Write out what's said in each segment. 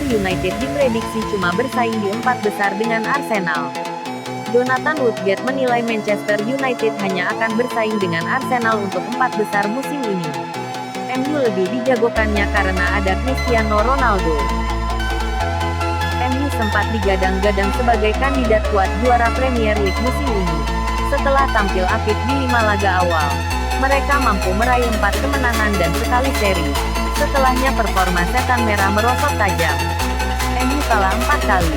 United diprediksi cuma bersaing di 4 besar dengan Arsenal. Jonathan Woodgate menilai Manchester United hanya akan bersaing dengan Arsenal untuk 4 besar musim ini. MU lebih dijagokannya karena ada Cristiano Ronaldo. MU sempat digadang-gadang sebagai kandidat kuat juara Premier League musim ini. Setelah tampil apik di 5 laga awal, mereka mampu meraih 4 kemenangan dan sekali seri. Setelahnya performa setan merah merosot tajam. MU kalah 4 kali,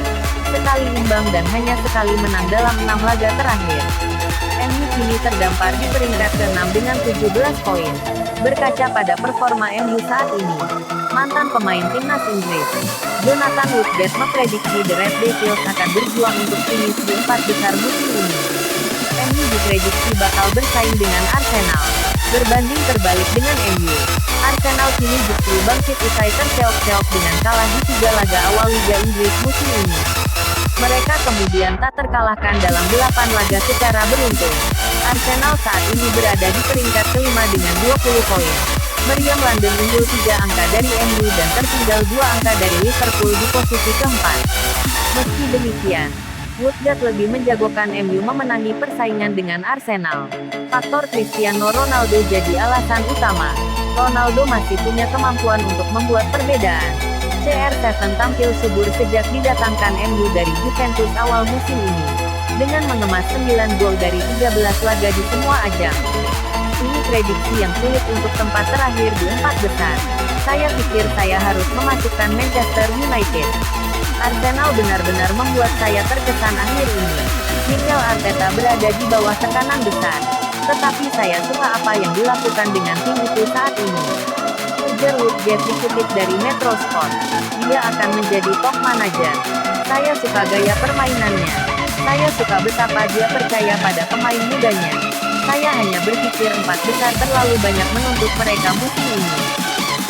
sekali imbang dan hanya sekali menang dalam 6 laga terakhir. MU kini terdampar di peringkat ke-6 dengan 17 poin. Berkaca pada performa MU saat ini, mantan pemain timnas Inggris, Jonathan Woodgate memprediksi The Red Devils akan berjuang untuk finish di 4 besar musim ini. MU diprediksi bakal bersaing dengan Arsenal. Berbanding terbalik dengan MU, Arsenal kini justru bangkit usai terseok-seok dengan kalah di 3 laga awal Liga Inggris musim ini. Mereka kemudian tak terkalahkan dalam 8 laga secara beruntun. Arsenal saat ini berada di peringkat ke-5 dengan 20 poin. Meriam London unggul 3 angka dari MU dan tertinggal 2 angka dari Liverpool di posisi keempat. Meski demikian, Woodgate lebih menjagokan MU memenangi persaingan dengan Arsenal. Faktor Cristiano Ronaldo jadi alasan utama. Ronaldo masih punya kemampuan untuk membuat perbedaan. CR7 tampil subur sejak didatangkan MU dari Juventus awal musim ini, dengan mengemas 9 gol dari 13 laga di semua ajang. Ini prediksi yang sulit untuk tempat terakhir di 4 besar. Saya pikir saya harus memasukkan Manchester United. Arsenal benar-benar membuat saya terkesan akhir ini. Mikel Arteta berada di bawah tekanan besar. Tetapi saya suka apa yang dilakukan dengan tim itu saat ini. Ujar Woodgate dikutip dari Metro Sport. Dia akan menjadi top manager. Saya suka gaya permainannya. Saya suka betapa dia percaya pada pemain mudanya. Saya hanya berpikir 4 besar terlalu banyak menuntut mereka musim ini.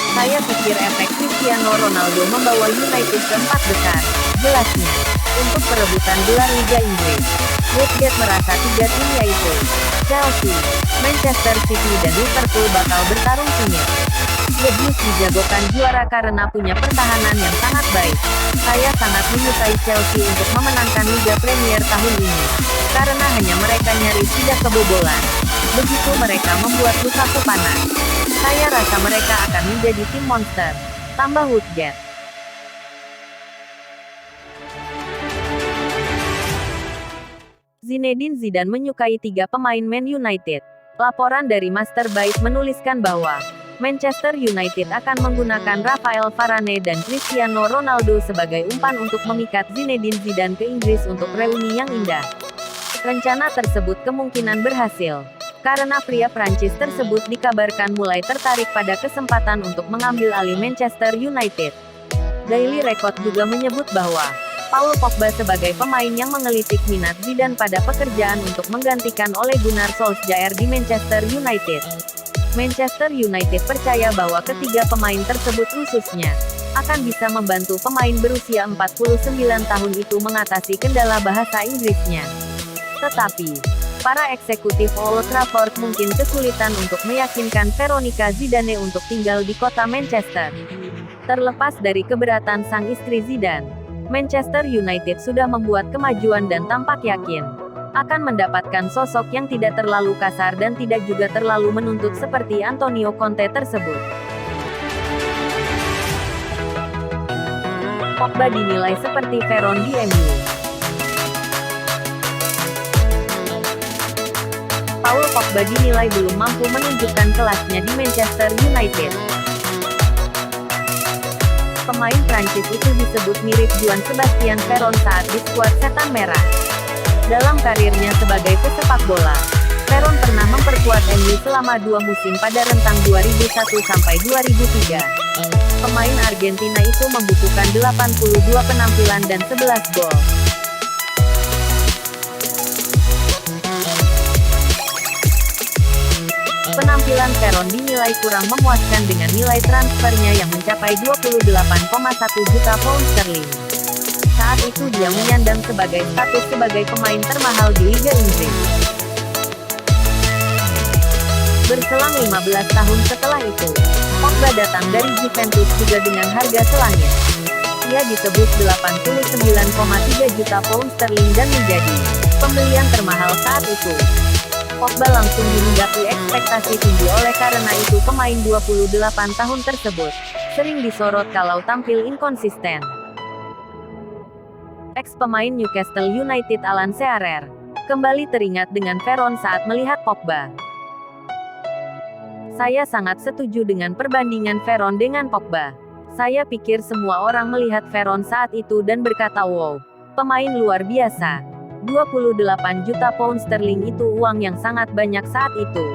Saya pikir efek Cristiano Ronaldo membawa United ke 4 besar. Jelasnya, untuk perebutan gelar Liga Inggris, Woodgate merasa 3 tim yaitu Chelsea, Manchester City dan Liverpool bakal bertarung sengit. The Blues dijagokan juara karena punya pertahanan yang sangat baik. Saya sangat menyukai Chelsea untuk memenangkan Liga Premier tahun ini, karena hanya mereka nyaris tidak kebobolan. Begitu mereka membuat Lukaku panas. Saya rasa mereka akan menjadi tim monster, tambah Woodgate. Zinedine Zidane menyukai 3 pemain Man United. Laporan dari Masterbyte menuliskan bahwa Manchester United akan menggunakan Rafael Varane dan Cristiano Ronaldo sebagai umpan untuk memikat Zinedine Zidane ke Inggris untuk reuni yang indah. Rencana tersebut kemungkinan berhasil, karena pria Prancis tersebut dikabarkan mulai tertarik pada kesempatan untuk mengambil alih Manchester United. Daily Record juga menyebut bahwa Paul Pogba sebagai pemain yang mengelitik minat Zidane pada pekerjaan untuk menggantikan Ole Gunnar Solskjaer di Manchester United. Manchester United percaya bahwa ketiga pemain tersebut khususnya akan bisa membantu pemain berusia 49 tahun itu mengatasi kendala bahasa Inggrisnya. Tetapi, para eksekutif Old Trafford mungkin kesulitan untuk meyakinkan Veronica Zidane untuk tinggal di kota Manchester. Terlepas dari keberatan sang istri Zidane, Manchester United sudah membuat kemajuan dan tampak yakin akan mendapatkan sosok yang tidak terlalu kasar dan tidak juga terlalu menuntut seperti Antonio Conte tersebut. Pogba dinilai seperti Veron di MU. Paul Pogba dinilai belum mampu menunjukkan kelasnya di Manchester United. Pemain Prancis itu disebut mirip Juan Sebastian Veron saat di skuad Setan Merah. Dalam karirnya sebagai pesepak bola, Veron pernah memperkuat MU selama 2 musim pada rentang 2001 sampai 2003. Pemain Argentina itu membukukan 82 penampilan dan 11 gol. Penampilan Veron dinilai kurang memuaskan dengan nilai transfernya yang mencapai 28,1 juta pound sterling. Saat itu dia menyandang sebagai status sebagai pemain termahal di Liga Inggris. Berselang 15 tahun setelah itu, Pogba datang dari Juventus juga dengan harga selangit. Ia ditebus 89,3 juta pound sterling dan menjadi pembelian termahal saat itu. Pogba langsung dihinggapi ekspektasi tinggi oleh karena itu pemain 28 tahun tersebut sering disorot kalau tampil inkonsisten. Ex-pemain Newcastle United Alan Shearer kembali teringat dengan Veron saat melihat Pogba. Saya sangat setuju dengan perbandingan Veron dengan Pogba. Saya pikir semua orang melihat Veron saat itu dan berkata wow, pemain luar biasa. 28 juta pound sterling itu uang yang sangat banyak saat itu.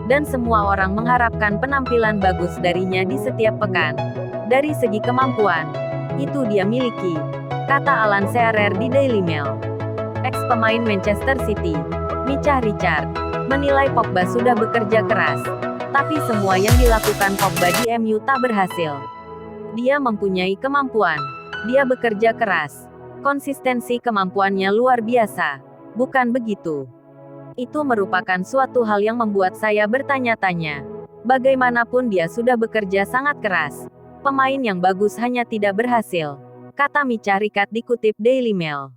Dan semua orang mengharapkan penampilan bagus darinya di setiap pekan. Dari segi kemampuan, itu dia miliki, kata Alan Shearer di Daily Mail. Ex-pemain Manchester City, Micah Richard, menilai Pogba sudah bekerja keras. Tapi semua yang dilakukan Pogba di MU tak berhasil. Dia mempunyai kemampuan. Dia bekerja keras. Konsistensi kemampuannya luar biasa. Bukan begitu? Itu merupakan suatu hal yang membuat saya bertanya-tanya. Bagaimanapun dia sudah bekerja sangat keras. Pemain yang bagus hanya tidak berhasil, kata Micah Richard dikutip Daily Mail.